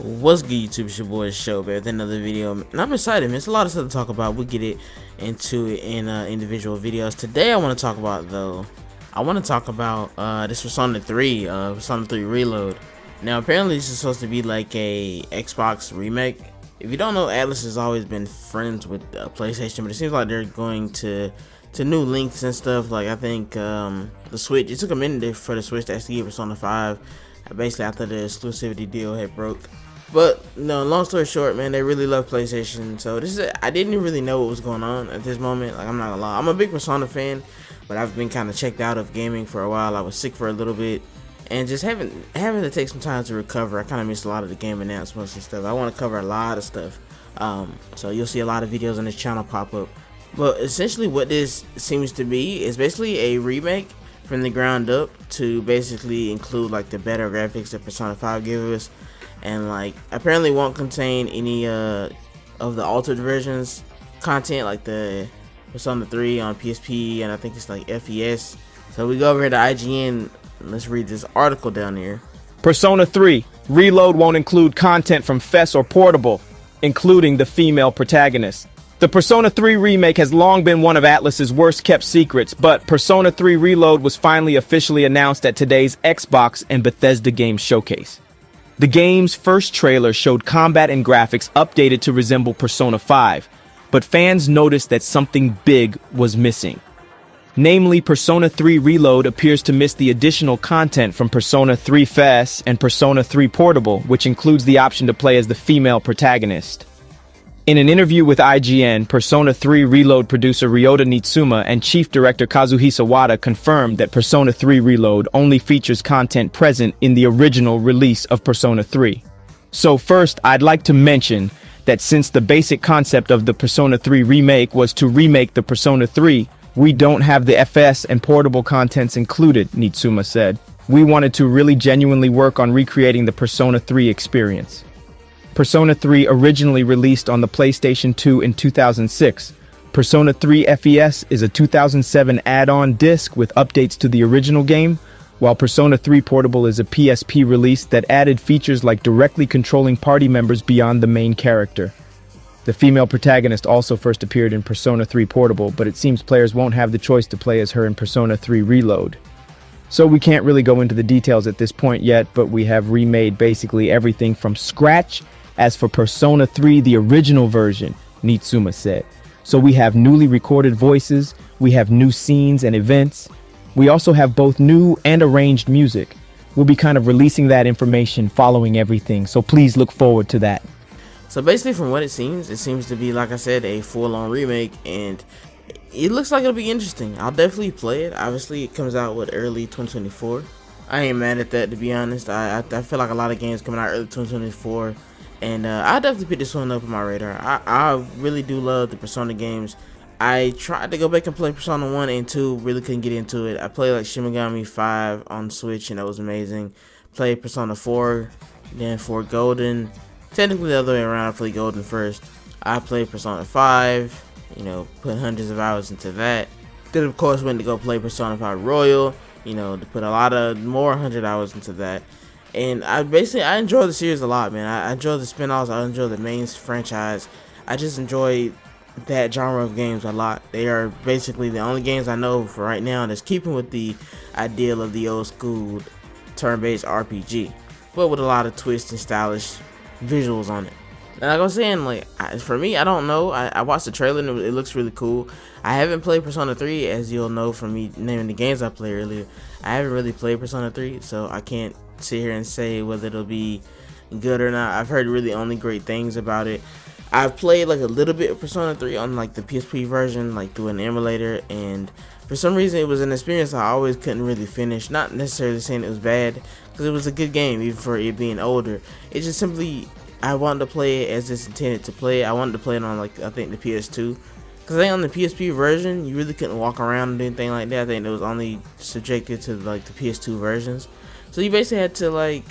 What's good, YouTube? It's your boy Show with another video, and I'm excited, man. It's a lot of stuff to talk about. We'll get into it in individual videos. Today I want to talk about this Persona 3 Persona 3 Reload. Now apparently this is supposed to be like a Xbox remake. If you don't know, Atlus has always been friends with PlayStation, but it seems like they're going to new lengths and stuff. Like I think the Switch, it took a minute for the Switch to actually get Persona 5 basically after the exclusivity deal had broke. But no, long story short, man, they really love PlayStation. So I didn't really know what was going on at this moment. Like, I'm not gonna lie, I'm a big Persona fan, but I've been kind of checked out of gaming for a while. I was sick for a little bit, and just having to take some time to recover. I kind of missed a lot of the game announcements and stuff. I want to cover a lot of stuff, so you'll see a lot of videos on this channel pop up. But essentially, what this seems to be is basically a remake from the ground up to basically include like the better graphics that Persona 5 gave us. And like apparently won't contain any of the altered versions content, like the Persona 3 on PSP and I think it's like FES. So we go over here to IGN. Let's read this article down here. Persona 3 Reload won't include content from FES or Portable, including the female protagonist. The Persona 3 remake has long been one of Atlus's worst kept secrets, but Persona 3 Reload was finally officially announced at today's Xbox and Bethesda Games Showcase. The game's first trailer showed combat and graphics updated to resemble Persona 5, but fans noticed that something big was missing. Namely, Persona 3 Reload appears to miss the additional content from Persona 3 FES and Persona 3 Portable, which includes the option to play as the female protagonist. In an interview with IGN, Persona 3 Reload producer Ryota Nitsuma and chief director Kazuhisa Wada confirmed that Persona 3 Reload only features content present in the original release of Persona 3. So first, I'd like to mention that since the basic concept of the Persona 3 remake was to remake the Persona 3, we don't have the FS and portable contents included, Nitsuma said. We wanted to really genuinely work on recreating the Persona 3 experience. Persona 3 originally released on the PlayStation 2 in 2006. Persona 3 FES is a 2007 add-on disc with updates to the original game, while Persona 3 Portable is a PSP release that added features like directly controlling party members beyond the main character. The female protagonist also first appeared in Persona 3 Portable, but it seems players won't have the choice to play as her in Persona 3 Reload. So we can't really go into the details at this point yet, but we have remade basically everything from scratch. As for Persona 3, the original version, Nitsuma said. So we have newly recorded voices, we have new scenes and events. We also have both new and arranged music. We'll be kind of releasing that information following everything, so please look forward to that. So basically from what it seems to be, like I said, a full-on remake, and it looks like it'll be interesting. I'll definitely play it. Obviously it comes out with early 2024. I ain't mad at that, to be honest. I feel like a lot of games coming out early 2024. And I definitely picked this one up on my radar. I really do love the Persona games. I tried to go back and play Persona 1 and 2, really couldn't get into it. I played like Shin Megami 5 on Switch and that was amazing. Played Persona 4, then for Golden. Technically the other way around, I played Golden first. I played Persona 5, put hundreds of hours into that. Then of course went to go play Persona 5 Royal, to put a lot of more 100 hours into that. And I enjoy the series a lot, man. I enjoy the spin-offs. I enjoy the main franchise. I just enjoy that genre of games a lot. They are basically the only games I know for right now that's keeping with the ideal of the old school turn-based RPG, but with a lot of twists and stylish visuals on it. And like I was saying, for me, I don't know. I watched the trailer and it looks really cool. I haven't played Persona 3, as you'll know from me naming the games I played earlier. I haven't really played Persona 3, so I can't sit here and say whether it'll be good or not. I've heard really only great things about it. I've played like a little bit of Persona 3 on like the PSP version, like through an emulator, and for some reason it was an experience I always couldn't really finish. Not necessarily saying it was bad, because it was a good game even for it being older. It just simply, I wanted to play it as it's intended to play. I wanted to play it on like, I think, the PS2, because I think on the PSP version you really couldn't walk around and do anything like that. I think it was only subjected to like the PS2 versions. So you basically had to like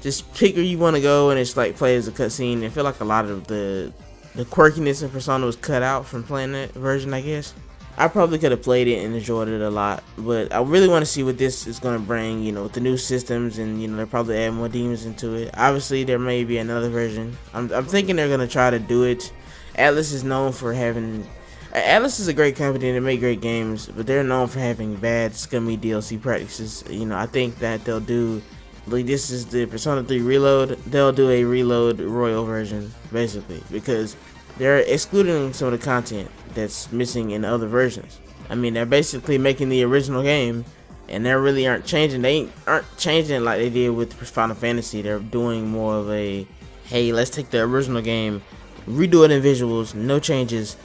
just pick where you want to go and it's like play as a cutscene. I feel like a lot of the quirkiness in Persona was cut out from playing that version, I guess. I probably could have played it and enjoyed it a lot, but I really want to see what this is going to bring, you know, with the new systems, and, you know, they're probably add more demons into it. Obviously, there may be another version. I'm thinking they're going to try to do it. Atlus is known for having... Atlus is a great company, they make great games, but they're known for having bad, scummy DLC practices. You know, I think that they'll do... Like, this is the Persona 3 Reload. They'll do a Reload Royal version, basically, because they're excluding some of the content that's missing in other versions. I mean, they're basically making the original game, and they really aren't changing. They aren't changing like they did with Final Fantasy. They're doing more of a, hey, let's take the original game, redo it in visuals, no changes,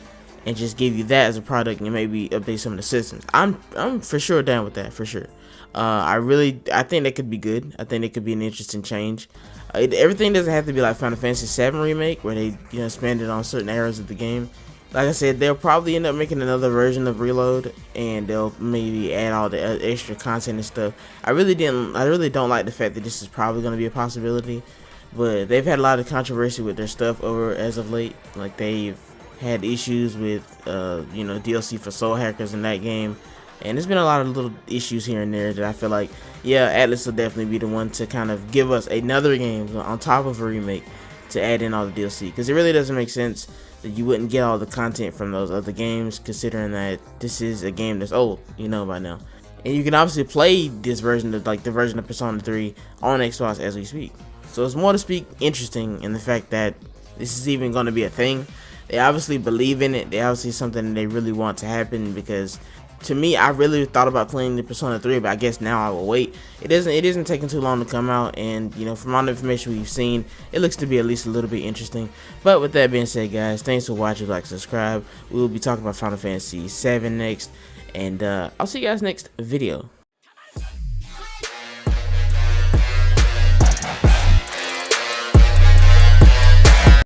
and just give you that as a product, and maybe update some of the systems. I'm for sure down with that, for sure. I think that could be good. I think it could be an interesting change. Everything doesn't have to be like Final Fantasy VII Remake, where they, you know, expanded on certain areas of the game. Like I said, they'll probably end up making another version of Reload, and they'll maybe add all the extra content and stuff. I really don't like the fact that this is probably going to be a possibility, but they've had a lot of controversy with their stuff over as of late. Like, they've had issues with, you know, DLC for Soul Hackers in that game. And there's been a lot of little issues here and there that I feel like, yeah, Atlus will definitely be the one to kind of give us another game on top of a remake to add in all the DLC. Because it really doesn't make sense that you wouldn't get all the content from those other games, considering that this is a game that's old, you know, by now. And you can obviously play this version of, like, the version of Persona 3 on Xbox as we speak. So it's more to speak interesting in the fact that this is even going to be a thing. They obviously believe in it. They obviously something they really want to happen, because to me, I really thought about playing the Persona 3, but I guess now I will wait. It isn't taking too long to come out, and, you know, from all the information we've seen, it looks to be at least a little bit interesting. But with that being said, guys, thanks for watching. Like, subscribe. We will be talking about Final Fantasy VII next, and I'll see you guys next video.